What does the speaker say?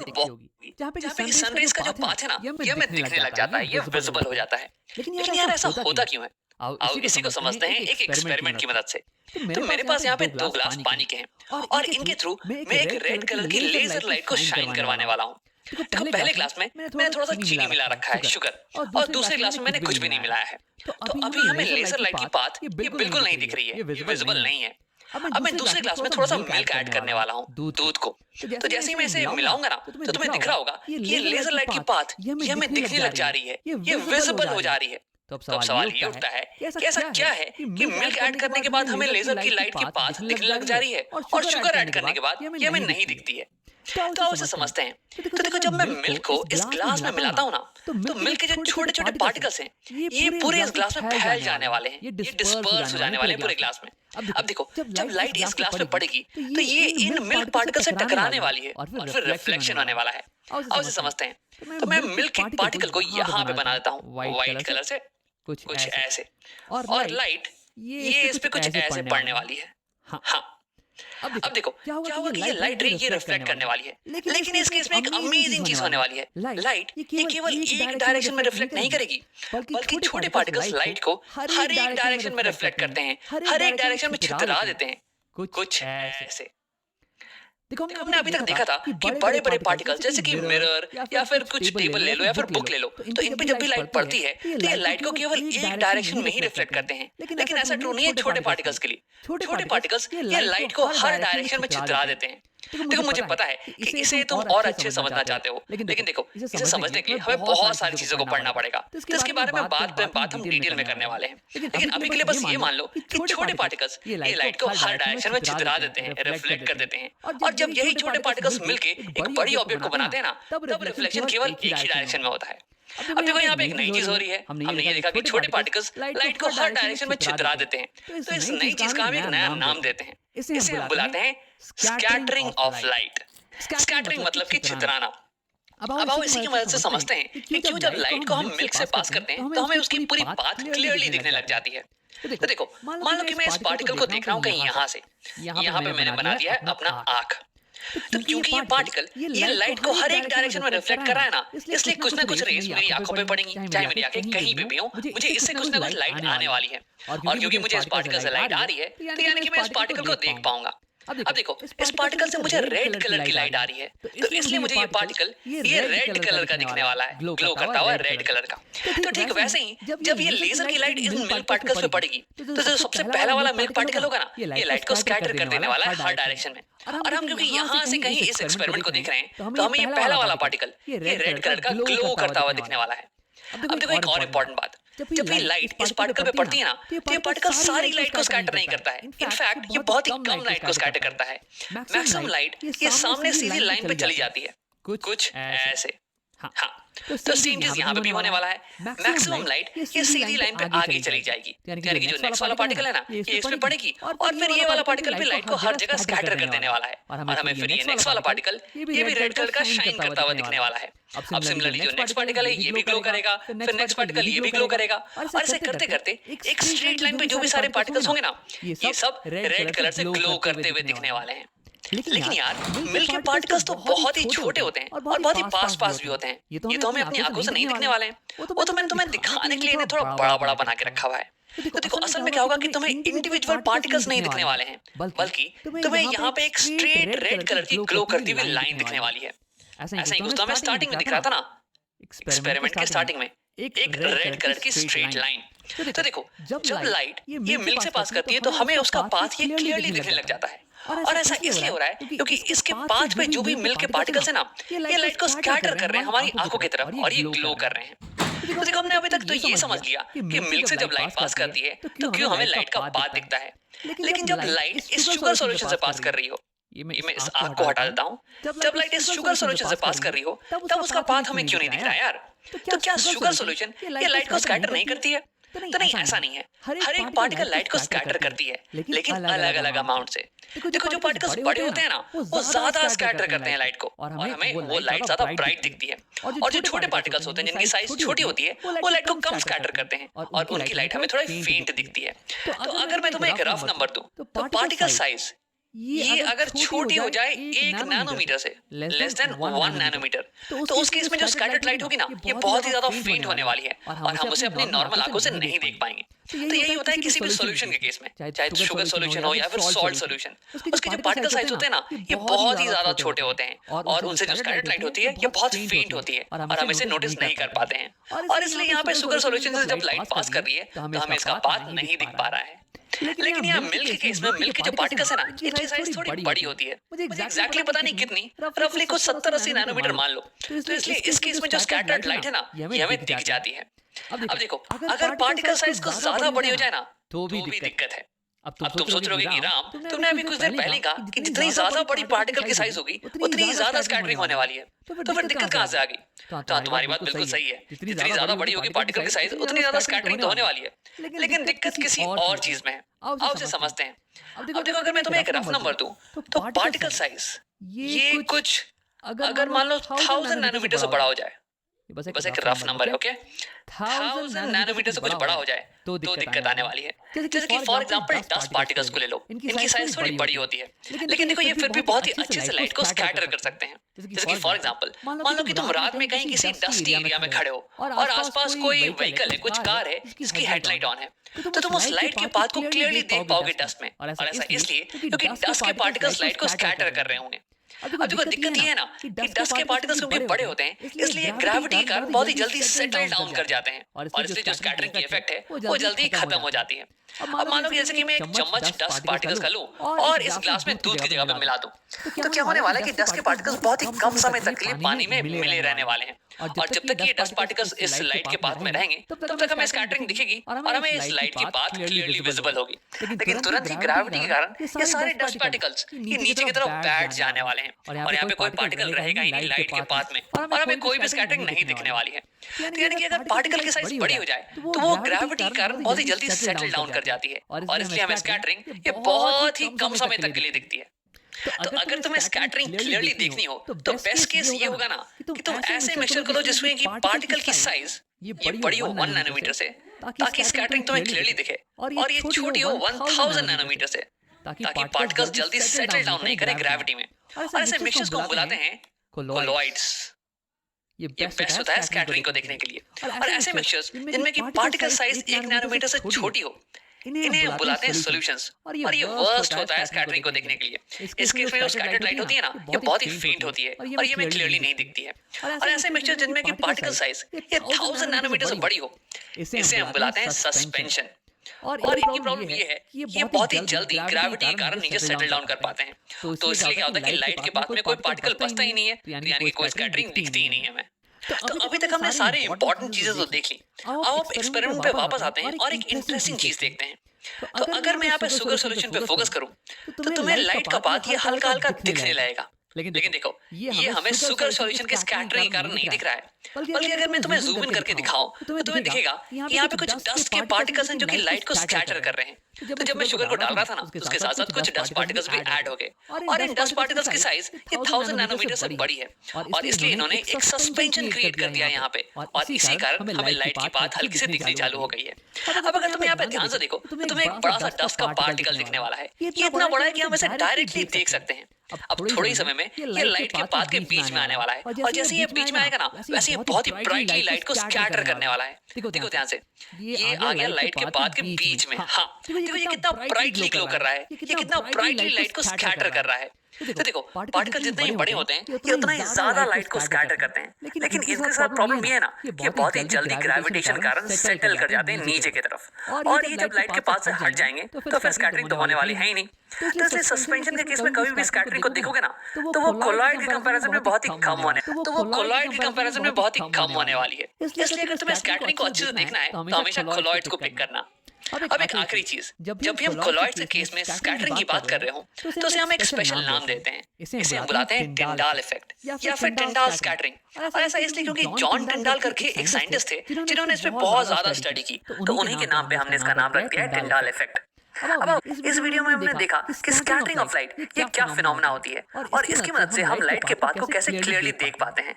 वो जहाँ पे कि सनरेज़ का जो पाथ है ना, ये हमें दिखने लग जाता है, ये विज़िबल हो जाता है। लेकिन यार ऐसा होता क्यों है? आओ इसी को समझते हैं एक एक्सपेरिमेंट की मदद से। तो मेरे पास यहाँ पे 2 ग्लास पानी के हैं और इनके थ्रू मैं एक रेड कलर की लेज़र लाइट को शाइन करवाने वाला हूँ। देखो पहले ग्लास में मैंने थोड़ा-सा चीनी मिला रखा है, शुगर, और दूसरे ग्लास में मैंने कुछ भी नहीं मिलाया है। तो अभी हमें लेज़र लाइट की पाथ ये बिल्कुल नहीं दिख रही है, ये विज़िबल नहीं है। अब मैं दूसरे ग्लास में थोड़ा-सा मिल्क ऐड करने वाला हूँ, दूध को। तो जैसे ही मैं इसे मिलाऊँगा ना, तो तुम्हें दिख रहा होगा कि ये लेज़र लाइट की पाथ ये हमें दिखने लग जा रही है, ये विज़िबल हो जा रही है। तो अब सवाल ये उठता है कि ऐसा क्या है कि मिल्क ऐड करने के बाद हमें लेज़र की लाइट की पाथ दिखने लग जा रही है और शुगर ऐड करने के बाद ये हमें नहीं दिखती है। तो आओ इसे समझते हैं। तो देखो जब मैं मिल्क को इस ग्लास में मिलाता हूँ ना, तो मिल्क के जो छोटे-छोटे पार्टिकल्स हैं, ये पूरे इस ग्लास में फैल जाने वाले हैं, ये डिस्पर्स हो जाने वाले हैं पूरे ग्लास में। अब देखो जब लाइट इस ग्लास में पड़ेगी, तो ये इन मिल्क पार्टिकल से टकराने वाली है और फिर रिफ्लेक्शन होने वाला है। आओ इसे समझते हैं। तो मैं मिल्क की पार्टिकल को यहाँ पे बना देता हूँ व्हाइट कलर से, कुछ ऐसे, और लाइट ये इस पे कुछ ऐसे पड़ने वाली है। हाँ, अब देखो क्या होगा कि ये लाइट रे ये रिफ्लेक्ट करने वाली है, लेकिन इस केस में एक अमेजिंग चीज होने वाली है। लाइट ये केवल एक डायरेक्शन में रिफ्लेक्ट नहीं करेगी, बल्कि छोटे पार्टिकल्स लाइट को हर एक डायरेक्शन में रिफ्लेक्ट करते हैं, हर एक डायरेक्शन में छितरा देते हैं, कुछ ऐसे। देखो हमने अभी तक देखा था कि बड़े-बड़े पार्टिकल्स जैसे कि मिरर या फिर कुछ टेबल ले लो या फिर बुक ले लो, तो इन पे जब भी लाइट पड़ती है तो ये लाइट को केवल एक डायरेक्शन में ही रिफ्लेक्ट करते हैं। लेकिन ऐसा ट्रू नहीं है छोटे पार्टिकल्स के लिए। छोटे पार्टिकल्स ये लाइट को हर डायरेक्शन में छितरा देते हैं। देखो मुझे पता है कि इसे तुम और अच्छे समझना चाहते हो, लेकिन देखो इसे समझने के लिए हमें बहुत सारी चीजों को पढ़ना पड़ेगा। तो इसके बारे में बात हम डिटेल में करने वाले हैं। लेकिन अभी के लिए बस ये मान लो कि छोटे पार्टिकल्स ये लाइट को हर डायरेक्शन में छितरा देते हैं, रिफ्लेक्ट कर देते हैं, और जब यही छोटे पार्टिकल्स मिलके एक बड़ी ऑब्जेक्ट को बनाते हैं ना, तब रिफ्लेक्शन केवल एक ही डायरेक्शन में होता है। अब देखो यहाँ पे एक नई चीज हो रही है। हमने ये देखा कि छोटे पार्टिकल्स लाइट को हर डायरेक्शन में छितरा देते हैं। तो इस नई चीज का हम एक नया नाम देते हैं। इसे हम बुलाते हैं स्कैटरिंग ऑफ लाइट। स्कैटरिंग मतलब कि छितराना। अब आओ इसी की मदद से समझते हैं कि क्यों जब लाइट को हम मिल्क से पास करते हैं तो हमें उसकी पूरी पाथ क्लियरली दिखने लग जाती है। तो देखो मान लो कि मैं इस पार्टिकल को देख रहा हूँ कहीं यहाँ से, यहाँ पे मैंने बना दिया है अपना आँख। तो क्योंकि ये पार्टिकल ये लाइट को हर एक डायरेक्शन में रिफ्लेक्ट कर रहा है ना, इसलिए कुछ ना कुछ रेस मेरी आंखों पे पड़ेंगी, चाहे मेरी आंखें कहीं पे भी हों, मुझे इससे कुछ ना कुछ लाइट आने वाली है। और क्योंकि मुझे इस पार्टिकल से लाइट आ रही है, तो यानी कि मैं इस पार्टिकल को देख पाऊंगा। अब देखो इस पार्टिकल से मुझे रेड कलर की लाइट आ रही है, तो इसलिए मुझे ये पार्टिकल ये रेड कलर का दिखने वाला है, ग्लो करता हुआ रेड कलर का। तो ठीक वैसे ही जब ये लेजर की लाइट इन मिल्क पार्टिकल्स पे पड़ेगी, तो जो सबसे पहला वाला मिल्क पार्टिकल होगा ना, ये लाइट को स्कैटर कर देने वाला है हर डायरेक्शन में। और हम क्योंकि यहाँ से कहीं इस एक्सपेरिमेंट को देख रहे हैं, तो हमें ये पहला वाला पार्टिकल ये रेड कलर का ग्लो करता हुआ दिखने वाला है। अब देखो एक और इम्पोर्टेंट बात, जब ये लाइट इस पार्टिकल पे पड़ती है ना, तो ये पार्टिकल सारी लाइट को स्कैटर नहीं करता है। इनफैक्ट ये बहुत ही कम लाइट को स्कैटर करता है। मैक्सिमम लाइट ये सामने सीधी लाइन पे चली जाती है, कुछ ऐसे। हाँ, तो सेम चीज यहाँ पे भी होने वाला है। मैक्सिमम लाइट ये सीधी लाइन पे आगे चली जाएगी, यानी कि जो नेक्स्ट वाला पार्टिकल है ना, ये इस पे पड़ेगी और फिर ये वाला पार्टिकल भी लाइट को हर जगह स्कैटर कर देने वाला है। और हमें फिर ये नेक्स्ट वाला पार्टिकल ये भी रेड कलर का शाइन करता हुआ दिखने वाला है। अब सिमिलरली जो नेक्स्ट पार्टिकल है ये भी ग्लो करेगा, फिर नेक्स्ट पार्टिकल ये भी ग्लो करेगा, और ऐसे करते करते एक स्ट्रेट लाइन पे जो भी सारे पार्टिकल्स होंगे ना, ये सब रेड कलर से ग्लो करते हुए दिखने वाले हैं। लेकिन यार मिल्क के पार्टिकल्स तो बहुत ही छोटे होते हैं और बहुत ही पास भी होते हैं। ये तो हमें अपनी आंखों से नहीं दिखने वाले हैं, वो तो मैंने तुम्हें दिखाने के लिए इन्हें थोड़ा बड़ा बड़ा बना के रखा हुआ है। तो देखो असल में क्या होगा कि तुम्हें इंडिविजुअल पार्टिकल्स नहीं दिखने वाले हैं, बल्कि तुम्हें यहाँ पे एक स्ट्रेट रेड कलर की ग्लो करती हुई लाइन दिखने वाली है। ऐसा ही कुछ तो हमें स्टार्टिंग में दिख रहा था ना, एक्सपेरिमेंट के स्टार्टिंग में एक रेड कलर की स्ट्रेट लाइन। तो देखो जब लाइट ये मिल्क से पास करती है तो हमें उसका पाथ ये क्लियरली दिखने लग जाता है। और ऐसा इसलिए हो रहा है क्योंकि इसके पाथ पे जो भी मिल्क के पार्टिकल्स है ना, ये लाइट को स्कैटर कर रहे हैं हमारी आंखों की तरफ और ये ग्लो कर रहे हैं। तो देखो हमने अभी तक तो ये समझ लिया कि मिल्क से जब लाइट पास करती है तो क्यों हमें लाइट का पाथ दिखता है। लेकिन जब लाइट इस शुगर सॉल्यूशन से पास कर रही हो, ये मैं इस आग को हटा देता हूँ, जब लाइट इस शुगर सॉल्यूशन से पास कर रही हो तब उसका पाथ हमें क्यों नहीं दिख रहा है यार। तो क्या शुगर सॉल्यूशन ये लाइट को स्कैटर नहीं करती है? तो नहीं, ऐसा नहीं है। हर एक पार्टिकल लाइट को स्कैटर करती है, लेकिन अलग अलग अमाउंट से। देखो जो पार्टिकल्स बड़े होते हैं ना, वो ज्यादा स्कैटर करते हैं लाइट को और हमें वो लाइट ज्यादा ब्राइट दिखती है। और जो छोटे पार्टिकल्स होते हैं जिनकी साइज छोटी होती है, वो लाइट को कम स्कैटर करते हैं और उनकी लाइट हमें थोड़ी फेंट दिखती है। तो अगर मैं तुम्हें एक रफ नंबर दूं, तो पार्टिकल साइज ये अगर छोटी हो जाए 1 नैनोमीटर से, लेस देन 1 नैनोमीटर, तो उस केस में जो स्कैटर्ड लाइट होगी ना, ये बहुत ही ज्यादा फेंट होने वाली है और हम उसे अपनी नॉर्मल आंखों से नहीं देख पाएंगे। तो यही होता है किसी भी सॉल्यूशन के केस में, चाहे शुगर सॉल्यूशन हो या फिर सॉल्ट सॉल्यूशन। उसके जो पार्टिकल साइज होते हैं ना, ये बहुत ही ज्यादा छोटे होते हैं और उनसे जो स्कैटर्ड लाइट होती है ये बहुत फेंट होती है और हम इसे नोटिस नहीं कर पाते हैं। और इसलिए यहाँ पे शुगर सॉल्यूशन से जब लाइट पास कर रही है तो हमें इसका पाथ नहीं दिख पा रहा है। लेकिन यहाँ मिल्क के केस में मिल्क की जो पार्टिकल्स है ना, इनकी साइज थोड़ी बड़ी होती है। मुझे एग्जैक्टली पता नहीं कितनी, रफली कुछ 70-80 नैनोमीटर मान लो। तो इसलिए इस केस में जो स्कैटर्ड लाइट है ना, ये हमें दिख जाती है। अब देखो, अगर पार्टिकल साइज कुछ ज्यादा बड़ी हो जाए ना, तो भी दिक्कत है। अब तुम सोच रहे होगे कि राम, तुमने अभी कुछ देर पहले कहा कि जितनी ज्यादा बड़ी पार्टिकल की साइज होगी उतनी ज्यादा स्कैटरिंग होने वाली है। तो फिर दिक्कत कहाँ से आ गई? तो तुम्हारी बात बिल्कुल सही है। जितनी ज्यादा बड़ी होगी पार्टिकल की साइज उतनी ज्यादा स्कैटरिंग तो होने वाली है। लेकिन दिक्कत किसी और चीज में है। आओ उसे समझते हैं। अब देखो, अगर मैं तुम्हें एक रफ नंबर दूं, तो पार्टिकल साइज ये कुछ, अगर मान लो 1000 नैनोमीटर से बड़ा हो जाए, बस एक रफ नंबर है, ओके, 1000 नैनोमीटर से कुछ बड़ा हो जाए तो दिक्कत आने वाली है। जैसे कि फॉर एग्जांपल डस्ट पार्टिकल्स को ले लो, इनकी साइज थोड़ी बड़ी होती है, लेकिन देखो ये फिर भी बहुत ही अच्छे से लाइट को स्कैटर कर सकते हैं। जैसे कि फॉर एग्जांपल मान लो कि तुम रात में कहीं किसी डस्टी एरिया में खड़े हो और आसपास कोई व्हीकल है, कुछ कार है जिसकी हेडलाइट ऑन है, तो तुम उस लाइट के पाथ को क्लियरली देख पाओगे डस्ट में। और ऐसा इसलिए क्योंकि डस्ट के पार्टिकल्स लाइट को स्कैटर कर रहे होंगे। अब देखो दिक्कत ये है ना कि डस्ट के पार्टिकल्स क्योंकि बड़े होते हैं, इसलिए ग्रेविटी के कारण बहुत ही जल्दी सेटल डाउन कर जाते हैं और इसलिए जो स्कैटरिंग की इफेक्ट है वो जल्दी खत्म हो जाती है। अब मानो कि जैसे कि मैं एक चम्मच डस्ट पार्टिकल्स का लूं और इस ग्लास में दूध की जगह पे मिला दूं, तो क्या होने वाला है कि डस्ट के पार्टिकल्स बहुत ही कम समय तक के लिए पानी में मिले रहने वाले हैं और जब तक ये डस्ट पार्टिकल्स इस लाइट के पाथ में रहेंगे तब तक हमें स्कैटरिंग दिखेगी और हमें इस लाइट की पाथ क्लियरली विजिबल होगी। लेकिन तुरंत ही ग्रेविटी के कारण ये सारे डस्ट पार्टिकल्स ये नीचे की तरफ बैठ जाने वाले हैं और यहाँ पे कोई पार्टिकल रहेगा ही नहीं लाइट के पाथ में और हमें कोई भी स्कैटरिंग नहीं दिखने वाली है। यानी कि अगर पार्टिकल की साइज बड़ी हो जाए तो वो ग्रेविटी के कारण बहुत ही जल्दी सेटल डाउन कर जाती है और इसलिए हमें स्कैटरिंग ये बहुत ही कम समय तक के लिए दिखती है। तो अगर तुम्हें स्कैटरिंग क्लियरली देखनी हो तो बेस्ट केस ये होगा ना कि तुम ऐसे मिक्सचर करो जिसमें कि पार्टिकल की साइज ये बड़ी हो 1 नैनोमीटर से ताकि स्कैटरिंग तुम्हें क्लियरली दिखे और ये छोटी हो 1000 नैनोमीटर से ताकि पार्टिकल्स जल्दी सेटल डाउन नहीं करें ग्रेविटी में। और ऐसे मिक्सचर्स को हम बुलाते हैं कोलॉइड्स। ये बेस्ट होता है स्कैटरिंग को देखने के लिए। और ऐसे मिक्सचर्स जिनमें कि पार्टिकल साइज 1 नैनोमीटर से छोटी हो इन्हें हम बुलाते हैं सॉल्यूशंस और ये वर्स्ट होता है स्कैटरिंग को देखने के लिए। इस केस में जो स्कैटर्ड लाइट होती है ना ये बहुत ही फेंट होती है और ये हमें क्लियरली नहीं दिखती है। और ऐसे मिक्सचर जिनमें कि पार्टिकल साइज ये 1000 नैनोमीटर से बड़ी हो इसे हम बुलाते हैं सस्पेंशन। और इनकी प्रॉब्लम ये है कि ये बहुत ही जल्दी ग्रेविटी के कारण नीचे सेटल डाउन कर पाते हैं। तो इसलिए क्या होता है कि लाइट के पाथ में कोई पार्टिकल बचता ही नहीं है, यानी कि कोई स्कैटरिंग दिखती ही नहीं है हमें। तो अभी तक हमने सारे इंपॉर्टेंट चीजें तो देख ली। अब आप एक्सपेरिमेंट पे वापस आते हैं और एक इंटरेस्टिंग चीज देखते हैं। तो अगर मैं यहाँ पे शुगर सॉल्यूशन पे फोकस करूं तो तुम्हें लाइट का पाथ ये हल्का हल्का दिखने लगेगा। लेकिन देखो ये हमें शुगर सॉल्यूशन के स्कैटरिंग के कारण नहीं दिख रहा है, बल्कि अगर मैं तुम्हें जूम इन करके दिखाऊं तो तुम्हें दिखेगा कि यहाँ पे कुछ डस्ट के पार्टिकल्स हैं जो कि लाइट को स्कैटर कर रहे हैं। तो जब मैं शुगर को डाल रहा था ना उसके साथ साथ कुछ डस्ट पार्टिकल्स भी ऐड हो गए और इन डस्ट पार्टिकल्स की साइज ये 1000 नैनोमीटर से बड़ी है और इसलिए इन्होंने एक सस्पेंशन क्रिएट कर दिया यहाँ पे और इसी कारण हमें लाइट की पाथ हल्की से दिखनी चालू हो गई है। अब अगर तुम यहाँ पे ध्यान से देखो तो तुम्हें एक बड़ा सा डस्ट का पार्टिकल दिखने वाला है। ये इतना बड़ा है कि हम इसे डायरेक्टली देख सकते हैं। अब थोड़े ही समय में ये लाइट के पाथ के बीच में आने वाला है और जैसे ये बीच में आएगा ना वैसे ये बहुत ही ब्राइटली लाइट को स्कैटर करने वाला है। देखो ध्यान से ये आ गया लाइट के पाथ के बीच में। हाँ देखो ये कितना ब्राइटली ग्लो कर रहा है, ये कितना ब्राइटली लाइट को स्कैटर कर रहा है। तो देखो पार्टिकल जितने ही बड़े होते हैं ये उतना ही ज्यादा लाइट को स्कैटर करते हैं, लेकिन इनके साथ प्रॉब्लम ये है ना कि बहुत ही जल्दी ग्रेविटेशन के कारण सेटल कर जाते हैं नीचे की तरफ और ये जब लाइट के पाथ से हट जाएंगे तो फिर स्कैटरिंग तो होने वाली है ही नहीं। तो इसलिए सस्पेंशन के केस में कभी भी स्कैटरिंग को देखोगे ना तो वो कोलॉइड के कंपैरिजन में बहुत ही कम होने वाली है। इसलिए अगर तुम्हें स्कैटरिंग को अच्छे से देखना है तो हमेशा कोलॉइड्स को पिक करना। अब एक आखिरी चीज, जब भी हम कोलॉइड्स के केस में स्कैटरिंग की बात कर रहे हो तो उसे हम एक स्पेशल नाम देते हैं। इसे हम बुलाते हैं टिंडाल इफेक्ट या फिर टिंडाल स्कैटरिंग। और ऐसा इसलिए क्योंकि जॉन टिंडाल करके एक साइंटिस्ट थे जिन्होंने इस पे बहुत ज्यादा स्टडी की, तो उन्हीं के नाम पे हमने इसका नाम रख दिया है टिंडाल इफेक्ट। अब इस वीडियो में हमने देखा कि स्कैटरिंग ऑफ लाइट ये क्या फिनोमेना होती है और इसकी मदद से हम लाइट के पाथ को कैसे क्लियरली देख पाते हैं।